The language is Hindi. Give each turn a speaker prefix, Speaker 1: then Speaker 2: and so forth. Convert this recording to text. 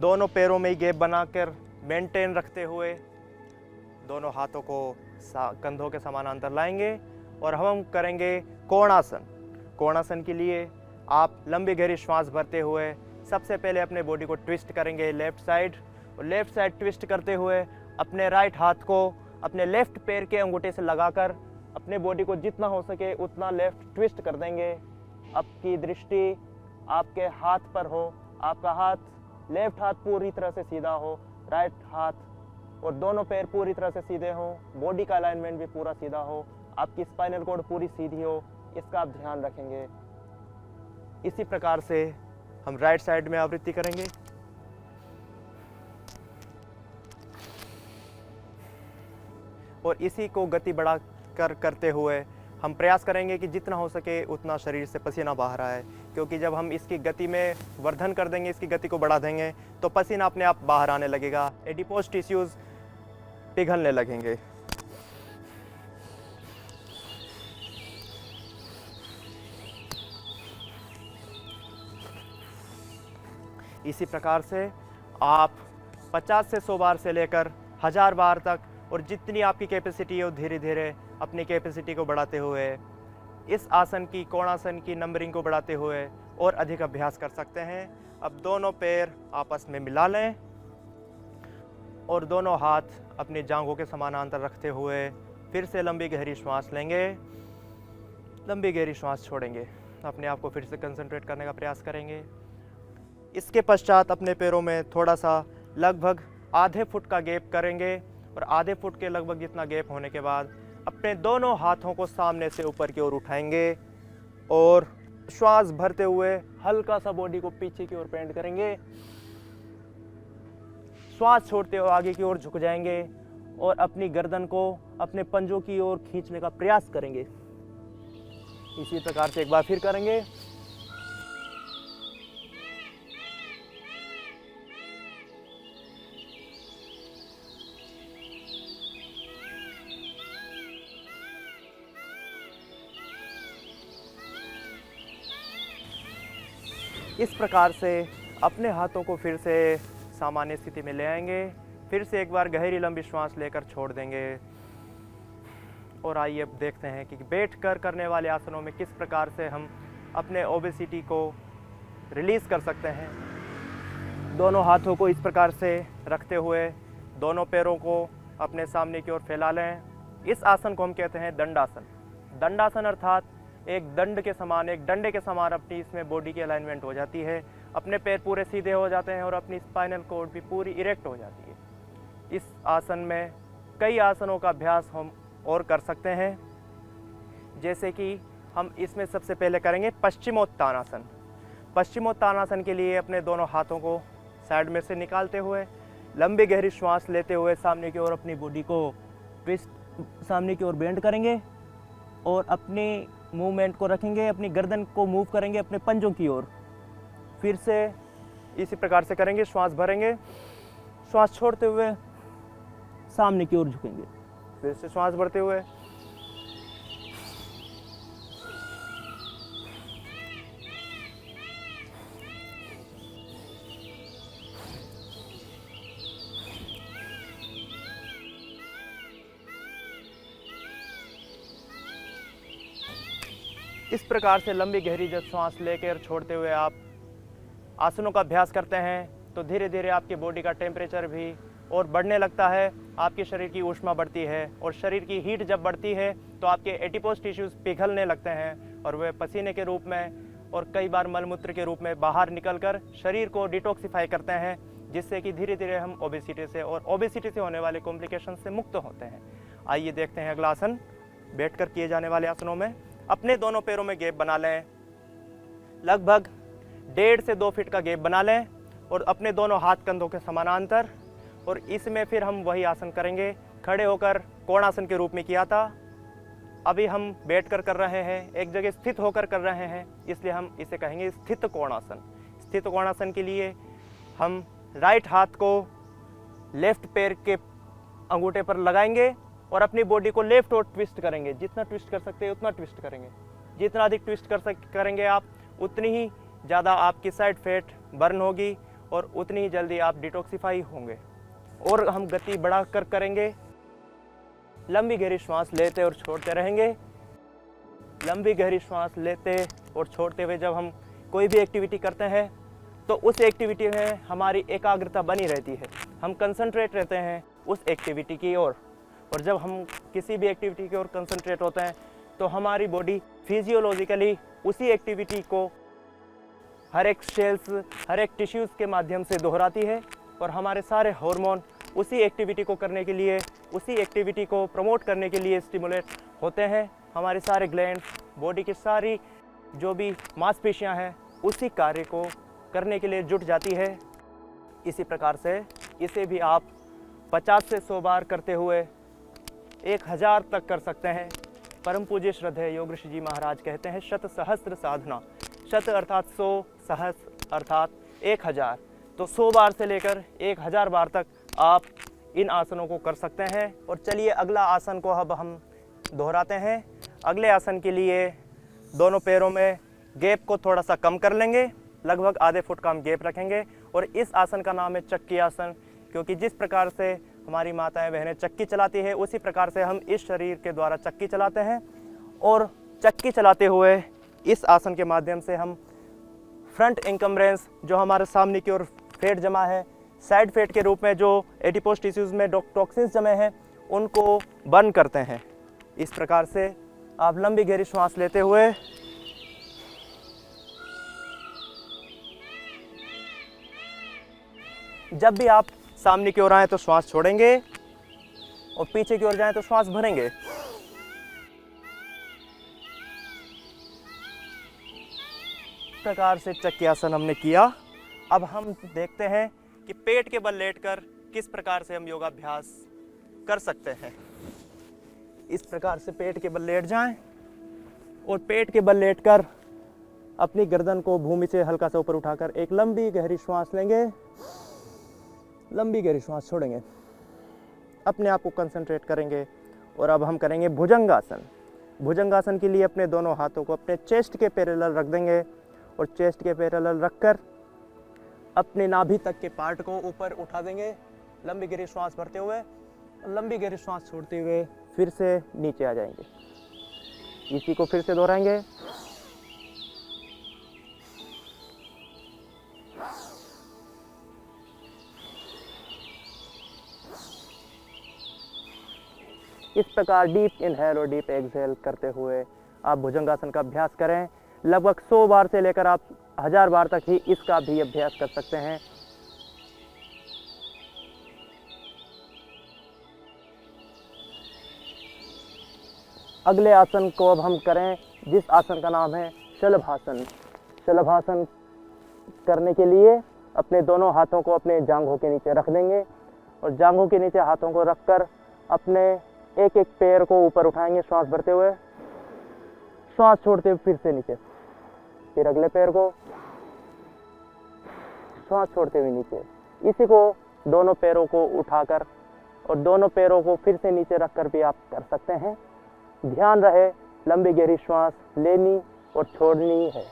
Speaker 1: दोनों पैरों में ही गैप बनाकर मेंटेन रखते हुए दोनों हाथों को कंधों के समानांतर लाएंगे और हम करेंगे कोणासन। कोणासन के लिए आप लंबी गहरी श्वास भरते हुए सबसे पहले अपने बॉडी को ट्विस्ट करेंगे लेफ्ट साइड, और लेफ्ट साइड ट्विस्ट करते हुए अपने राइट हाथ को अपने लेफ्ट पैर के अंगूठे से लगाकर अपने बॉडी को जितना हो सके उतना लेफ्ट ट्विस्ट कर देंगे। आपकी दृष्टि आपके हाथ पर हो, आपका हाथ लेफ्ट हाथ पूरी तरह से सीधा हो, राइट हाथ और दोनों पैर पूरी तरह से सीधे हों, बॉडी का अलाइनमेंट भी पूरा सीधा हो, आपकी स्पाइनल कॉर्ड पूरी सीधी हो, इसका आप ध्यान रखेंगे। इसी प्रकार से हम राइट साइड में आवृत्ति करेंगे। और इसी को गति बढ़ा कर करते हुए हम प्रयास करेंगे कि जितना हो सके उतना शरीर से पसीना बाहर आए, क्योंकि जब हम इसकी गति में वर्धन कर देंगे, इसकी गति को बढ़ा देंगे तो पसीना अपने आप बाहर आने लगेगा, एडिपोज टिश्यूज पिघलने लगेंगे। इसी प्रकार से आप 50 से 100 बार से लेकर 1000 बार तक और जितनी आपकी कैपेसिटी हो धीरे धीरे अपनी कैपेसिटी को बढ़ाते हुए इस आसन की कोणासन की नंबरिंग को बढ़ाते हुए और अधिक अभ्यास कर सकते हैं। अब दोनों पैर आपस में मिला लें और दोनों हाथ अपनी जांघों के समानांतर रखते हुए फिर से लंबी गहरी श्वास लेंगे, लंबी गहरी श्वास छोड़ेंगे। अपने आप को फिर से कंसंट्रेट करने का प्रयास करेंगे। इसके पश्चात अपने पैरों में थोड़ा सा लगभग आधे फुट का गैप करेंगे और आधे फुट के लगभग जितना गैप होने के बाद अपने दोनों हाथों को सामने से ऊपर की ओर उठाएंगे और श्वास भरते हुए हल्का सा बॉडी को पीछे की ओर बेंड करेंगे। श्वास छोड़ते हुए आगे की ओर झुक जाएंगे और अपनी गर्दन को अपने पंजों की ओर खींचने का प्रयास करेंगे। इसी प्रकार से एक बार फिर करेंगे। इस प्रकार से अपने हाथों को फिर से सामान्य स्थिति में ले आएंगे। फिर से एक बार गहरी लंबी श्वास लेकर छोड़ देंगे। और आइए अब देखते हैं कि बैठकर करने वाले आसनों में किस प्रकार से हम अपने ओबेसिटी को रिलीज़ कर सकते हैं। दोनों हाथों को इस प्रकार से रखते हुए दोनों पैरों को अपने सामने की ओर फैला लें। इस आसन को हम कहते हैं दंडासन। दंडासन अर्थात एक दंड के समान, एक डंडे के समान अपनी इसमें बॉडी की अलाइनमेंट हो जाती है, अपने पैर पूरे सीधे हो जाते हैं और अपनी स्पाइनल कॉर्ड भी पूरी इरेक्ट हो जाती है। इस आसन में कई आसनों का अभ्यास हम और कर सकते हैं, जैसे कि हम इसमें सबसे पहले करेंगे पश्चिमोत्तानासन। पश्चिमोत्तानासन के लिए अपने दोनों हाथों को साइड में से निकालते हुए लंबी गहरी श्वास लेते हुए सामने की ओर अपनी बॉडी को ट्विस्ट सामने की ओर बेंड करेंगे और अपनी मूवमेंट को रखेंगे, अपनी गर्दन को मूव करेंगे अपने पंजों की ओर। फिर से इसी प्रकार से करेंगे, श्वास भरेंगे, श्वास छोड़ते हुए सामने की ओर झुकेंगे, फिर से श्वास भरते हुए इस प्रकार से लंबी गहरी जब श्वास लेकर छोड़ते हुए आप आसनों का अभ्यास करते हैं तो धीरे धीरे आपकी बॉडी का टेम्परेचर भी और बढ़ने लगता है, आपके शरीर की ऊष्मा बढ़ती है और शरीर की हीट जब बढ़ती है तो आपके एडिपोज टिश्यूज पिघलने लगते हैं और वे पसीने के रूप में और कई बार मलमूत्र के रूप में बाहर निकलकर शरीर को डिटॉक्सिफाई करते हैं, जिससे कि धीरे धीरे हम ओबेसिटी से और ओबेसिटी से होने वाले कॉम्प्लिकेशन से मुक्त होते हैं। आइए देखते हैं अगला आसन। बैठकर किए जाने वाले आसनों में अपने दोनों पैरों में गैप बना लें, लगभग 1.5 से 2 फीट का गैप बना लें और अपने दोनों हाथ कंधों के समानांतर। और इसमें फिर हम वही आसन करेंगे, खड़े होकर कोणासन के रूप में किया था, अभी हम बैठकर कर रहे हैं, एक जगह स्थित होकर कर रहे हैं, इसलिए हम इसे कहेंगे स्थित कोणासन। स्थित कोणासन के लिए हम राइट हाथ को लेफ्ट पैर के अंगूठे पर लगाएंगे और अपनी बॉडी को लेफ्ट और ट्विस्ट करेंगे। जितना ट्विस्ट कर सकते हैं उतना ट्विस्ट करेंगे। जितना अधिक ट्विस्ट करेंगे आप उतनी ही ज़्यादा आपकी साइड फैट बर्न होगी और उतनी ही जल्दी आप डिटॉक्सिफाई होंगे। और हम गति बढ़ाकर करेंगे, लंबी गहरी श्वास लेते और छोड़ते रहेंगे। लंबी गहरी श्वास लेते और छोड़ते हुए जब हम कोई भी एक्टिविटी करते हैं तो उस एक्टिविटी में हमारी एकाग्रता बनी रहती है, हम कंसंट्रेट रहते हैं उस एक्टिविटी की ओर। और जब हम किसी भी एक्टिविटी की ओर कंसंट्रेट होते हैं तो हमारी बॉडी फिजियोलॉजिकली उसी एक्टिविटी को हर एक सेल्स, हर एक टिश्यूज़ के माध्यम से दोहराती है और हमारे सारे हार्मोन उसी एक्टिविटी को करने के लिए, उसी एक्टिविटी को प्रमोट करने के लिए स्टिमुलेट होते हैं। हमारे सारे ग्लैंड, बॉडी की सारी जो भी मांसपेशियां हैं उसी कार्य को करने के लिए जुट जाती है। इसी प्रकार से इसे भी आप 50 से 100 बार करते हुए 1000 तक कर सकते हैं। परम पूज्य श्रद्धेय योग ऋषि जी महाराज कहते हैं शत सहस्त्र साधना, शत अर्थात 100, सहस्त्र अर्थात 1000। तो 100 बार से लेकर 1000 बार तक आप इन आसनों को कर सकते हैं। और चलिए अगला आसन को अब हम दोहराते हैं। अगले आसन के लिए दोनों पैरों में गैप को थोड़ा सा कम कर लेंगे, लगभग आधे फुट का हम गैप रखेंगे। और इस आसन का नाम है चक्की आसन, क्योंकि जिस प्रकार से हमारी माताएं बहनें चक्की चलाती है उसी प्रकार से हम इस शरीर के द्वारा चक्की चलाते हैं। और चक्की चलाते हुए इस आसन के माध्यम से हम फ्रंट इनकम्बरेंस, जो हमारे सामने की ओर फैट जमा है, साइड फैट के रूप में जो एडिपोज टिश्यूज में टॉक्सिन्स जमे हैं, उनको बर्न करते हैं। इस प्रकार से आप लंबी गहरी श्वास लेते हुए जब भी आप सामने की ओर आए तो श्वास छोड़ेंगे और पीछे की ओर जाएं तो श्वास भरेंगे। इस प्रकार से चक्की आसन हमने किया। अब हम देखते हैं कि पेट के बल लेटकर किस प्रकार से हम योगाभ्यास कर सकते हैं। इस प्रकार से पेट के बल लेट जाएं और पेट के बल लेटकर अपनी गर्दन को भूमि से हल्का सा ऊपर उठाकर एक लंबी गहरी श्वास लेंगे, लंबी गहरी श्वास छोड़ेंगे, अपने आप को कंसंट्रेट करेंगे। और अब हम करेंगे भुजंगासन। भुजंगासन के लिए अपने दोनों हाथों को अपने चेस्ट के पैरेलल रख देंगे और चेस्ट के पैरेलल रखकर अपने नाभि तक के पार्ट को ऊपर उठा देंगे, लंबी गहरी श्वास भरते हुए, लंबी गहरी श्वास छोड़ते हुए फिर से नीचे आ जाएंगे। इसी को फिर से दोहराएंगे। इस प्रकार डीप इनहेल और डीप एक्सहेल करते हुए आप भुजंगासन का अभ्यास करें। लगभग 100 बार से लेकर आप 1000 बार तक ही इसका भी अभ्यास कर सकते हैं। अगले आसन को अब हम करें, जिस आसन का नाम है शलभासन। शलभासन करने के लिए अपने दोनों हाथों को अपने जांघों के नीचे रख देंगे और जांघों के नीचे हाथों को रखकर अपने एक एक पैर को ऊपर उठाएंगे श्वास भरते हुए, श्वास छोड़ते हुए फिर से नीचे, फिर अगले पैर को श्वास छोड़ते हुए नीचे। इसी को दोनों पैरों को उठाकर और दोनों पैरों को फिर से नीचे रखकर भी आप कर सकते हैं। ध्यान रहे लंबी गहरी श्वास लेनी और छोड़नी है।